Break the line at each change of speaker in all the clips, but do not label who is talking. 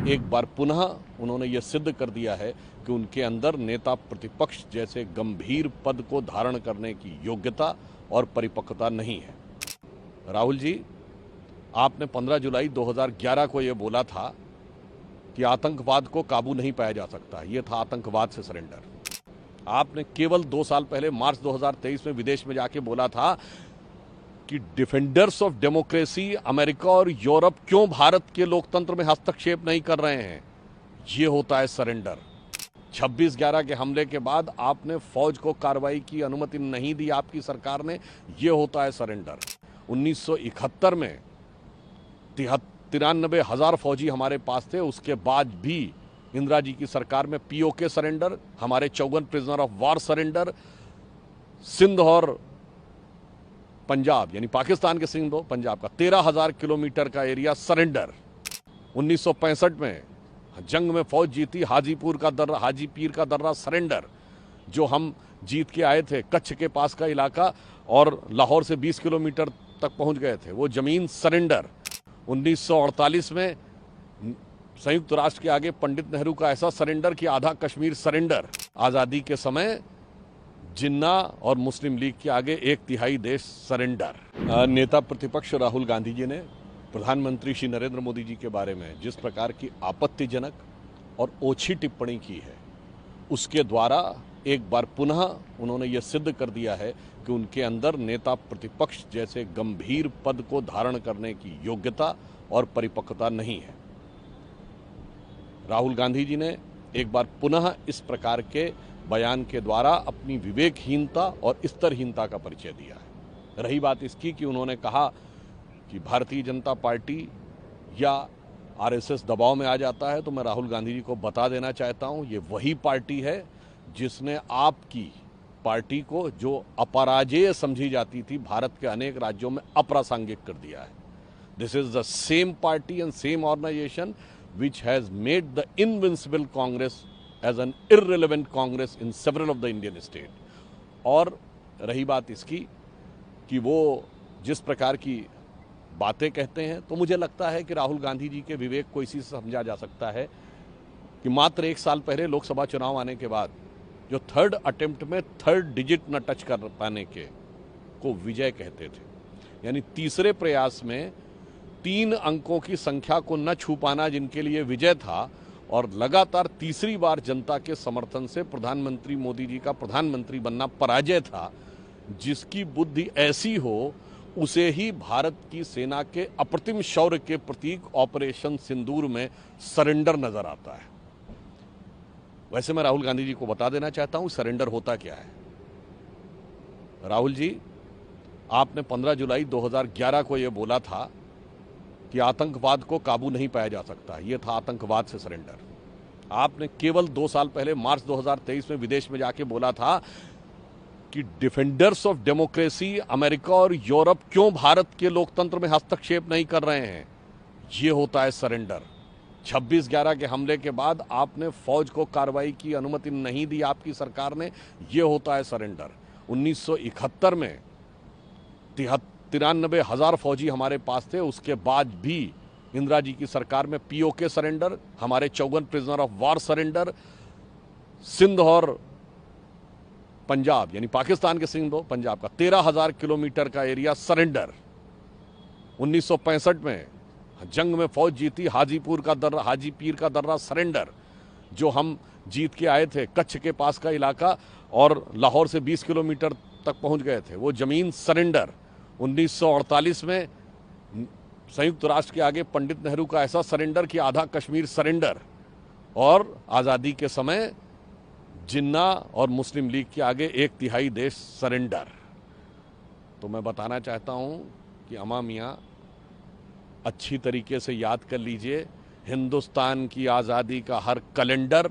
एक बार पुनः उन्होंने ये सिद्ध कर दिया है कि उनके अंदर नेता प्रतिपक्ष जैसे गंभीर पद को धारण करने की योग्यता और परिपक्वता नहीं है। राहुल जी, आपने 15 जुलाई 2011 को ये बोला था कि आतंकवाद को काबू नहीं पाया जा सकता, ये था आतंकवाद से सरेंडर। आपने केवल 2 साल पहले मार्च 2023 में विदेश में जाके बोला था कि डिफेंडर्स ऑफ डेमोक्रेसी अमेरिका और यूरोप क्यों भारत के लोकतंत्र में हस्तक्षेप नहीं कर रहे हैं, ये होता है सरेंडर। 26/11 के हमले के बाद आपने फौज को कार्रवाई की अनुमति नहीं दी आपकी सरकार ने, ये होता है सरेंडर। 1971 में 93,000 फौजी हमारे पास थे, उसके बाद भी इंदिरा जी की सरकार में पीओके सरेंडर, हमारे 54 prisoner of war surrender, Sindh और पंजाब यानी पाकिस्तान के सिंध और पंजाब का 13,000 किलोमीटर का एरिया सरेंडर। 1965 में जंग में फौज जीती, हाजी पीर का दर्रा सरेंडर, जो हम जीत के आए थे, कच्छ के पास का इलाका और लाहौर से 20 किलोमीटर तक पहुंच गए थे, वो जमीन सरेंडर। 1948 में संयुक्त राष्ट्र के आगे पंडित नेहरू का ऐसा सरेंडर कि आधा कश्मीर सरेंडर। आज़ादी के समय जिन्ना और मुस्लिम लीग के आगे 1/3 देश सरेंडर। नेता प्रतिपक्ष राहुल गांधी जी ने प्रधानमंत्री श्री नरेंद्र मोदी जी के बारे में जिस प्रकार की आपत्तिजनक और ओछी टिप्पणी की है, उसके द्वारा एक बार पुनः उन्होंने ये सिद्ध कर दिया है कि उनके अंदर नेता प्रतिपक्ष जैसे गंभीर पद को धारण करने की योग्यता और परिपक्वता नहीं है। राहुल गांधी जी ने एक बार पुनः इस प्रकार के बयान के द्वारा अपनी विवेकहीनता और स्तरहीनता का परिचय दिया है। रही बात इसकी कि उन्होंने कहा कि भारतीय जनता पार्टी या आरएसएस दबाव में आ जाता है, तो मैं राहुल गांधी जी को बता देना चाहता हूं, ये वही पार्टी है जिसने आपकी पार्टी को, जो अपराजेय समझी जाती थी, भारत के अनेक राज्यों में अप्रासंगिक कर दिया है। This is the same party and same organisation which has made the invincible Congress as an irrelevant Congress in several of the Indian state। और रही बात इसकी कि वो जिस प्रकार की बातें कहते हैं, तो मुझे लगता है कि राहुल गांधी जी के विवेक को इसी से समझा जा सकता है कि मात्र 1 साल पहले लोकसभा चुनाव आने के बाद जो 3rd अटेम्प्ट में 3rd डिजिट न टच कर पाने के को विजय कहते थे, यानी तीसरे प्रयास में 3 अंकों की संख्या को न छू पाना जिनके लिए विजय था, और लगातार तीसरी बार जनता के समर्थन से प्रधानमंत्री मोदी जी का प्रधानमंत्री बनना पराजय था। जिसकी बुद्धि ऐसी हो, उसे ही भारत की सेना के अप्रतिम शौर्य के प्रतीक ऑपरेशन सिंदूर में सरेंडर नजर आता है। वैसे मैं राहुल गांधी जी को बता देना चाहता हूं, सरेंडर होता क्या है। राहुल जी, आपने 15 जुलाई 2011 को यह बोला था कि आतंकवाद को काबू नहीं पाया जा सकता, ये था आतंकवाद से सरेंडर। आपने केवल 2 साल पहले मार्च 2023 में विदेश में जाके बोला था कि डिफेंडर्स ऑफ डेमोक्रेसी अमेरिका और यूरोप क्यों भारत के लोकतंत्र में हस्तक्षेप नहीं कर रहे हैं, ये होता है सरेंडर। 26/11 के हमले के बाद आपने फौज को कार्रवाई की अनुमति नहीं दी आपकी सरकार ने, ये होता है सरेंडर। 1971 में 93,000 फौजी हमारे पास थे, उसके बाद भी इंदिरा जी की सरकार में पीओके सरेंडर, हमारे 54 prisoner of war surrender, Sindh और पंजाब यानी पाकिस्तान के सिंध और पंजाब का 13,000 किलोमीटर का एरिया सरेंडर। 1965 में जंग में फौज जीती, हाजी पीर का दर्रा सरेंडर, जो हम जीत के आए थे, कच्छ के पास का इलाका और लाहौर से 20 किलोमीटर तक पहुंच गए थे, वो जमीन सरेंडर। 1948 में संयुक्त राष्ट्र के आगे पंडित नेहरू का ऐसा सरेंडर कि आधा कश्मीर सरेंडर। और आज़ादी के समय जिन्ना और मुस्लिम लीग के आगे 1/3 देश सरेंडर। तो मैं बताना चाहता हूं कि अमा मियां, अच्छी तरीके से याद कर लीजिए, हिंदुस्तान की आज़ादी का हर कैलेंडर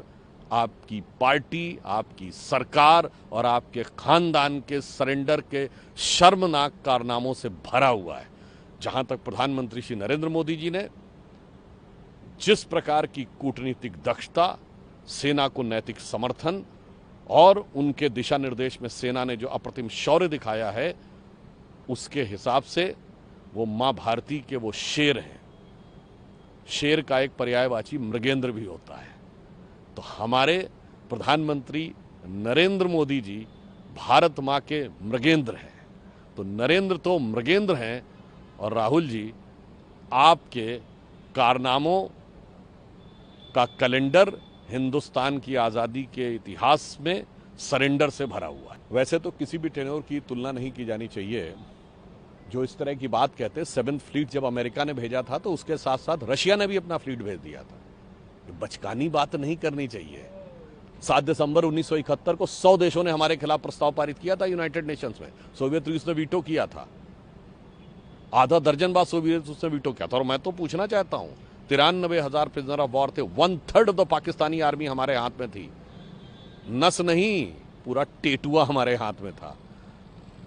आपकी पार्टी, आपकी सरकार और आपके खानदान के सरेंडर के शर्मनाक कारनामों से भरा हुआ है। जहां तक प्रधानमंत्री श्री नरेंद्र मोदी जी ने जिस प्रकार की कूटनीतिक दक्षता, सेना को नैतिक समर्थन और उनके दिशा निर्देश में सेना ने जो अप्रतिम शौर्य दिखाया है, उसके हिसाब से वो मां भारती के वो शेर हैं। शेर का एक पर्यायवाची मृगेंद्र भी होता है। तो हमारे प्रधानमंत्री नरेंद्र मोदी जी भारत माँ के मृगेंद्र हैं। तो नरेंद्र तो मृगेंद्र हैं और राहुल जी आपके कारनामों का कैलेंडर हिंदुस्तान की आज़ादी के इतिहास में सरेंडर से भरा हुआ है। वैसे तो किसी भी टेन्योर की तुलना नहीं की जानी चाहिए। जो इस तरह की बात कहते, 7th फ्लीट जब अमेरिका ने भेजा था तो उसके साथ साथ रशिया ने भी अपना फ्लीट भेज दिया था। ये बचकानी बात नहीं करनी चाहिए। 7 दिसंबर 1971 को 100 देशों ने हमारे खिलाफ प्रस्ताव पारित किया था यूनाइटेड नेशंस में। सोवियत रूस ने वीटो किया था, आधा दर्जन बार सोवियत रूस ने वीटो किया था। और मैं तो पूछना चाहता हूं, 93,000 प्रिजनर ऑफ वॉर थे, 1/3 ऑफ द पाकिस्तानी आर्मी हमारे हाथ में थी। नस नहीं, पूरा टेटुआ हमारे हाथ में था।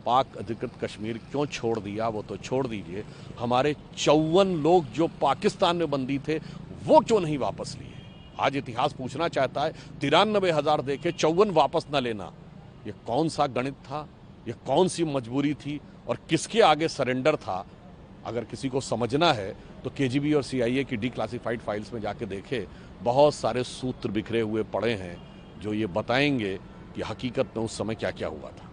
पाक अधिकृत कश्मीर क्यों छोड़ दिया वो तो छोड़ दीजिए, हमारे 54 लोग जो पाकिस्तान में बंदी थे वो क्यों नहीं वापस लिए। आज इतिहास पूछना चाहता है, 93,000 देके 54 वापस न लेना, ये कौन सा गणित था, ये कौन सी मजबूरी थी और किसके आगे सरेंडर था। अगर किसी को समझना है तो केजीबी और CIA की डिक्लासिफाइड फाइल्स में जाके देखे, बहुत सारे सूत्र बिखरे हुए पड़े हैं जो ये बताएंगे कि हकीकत में उस समय क्या क्या हुआ था।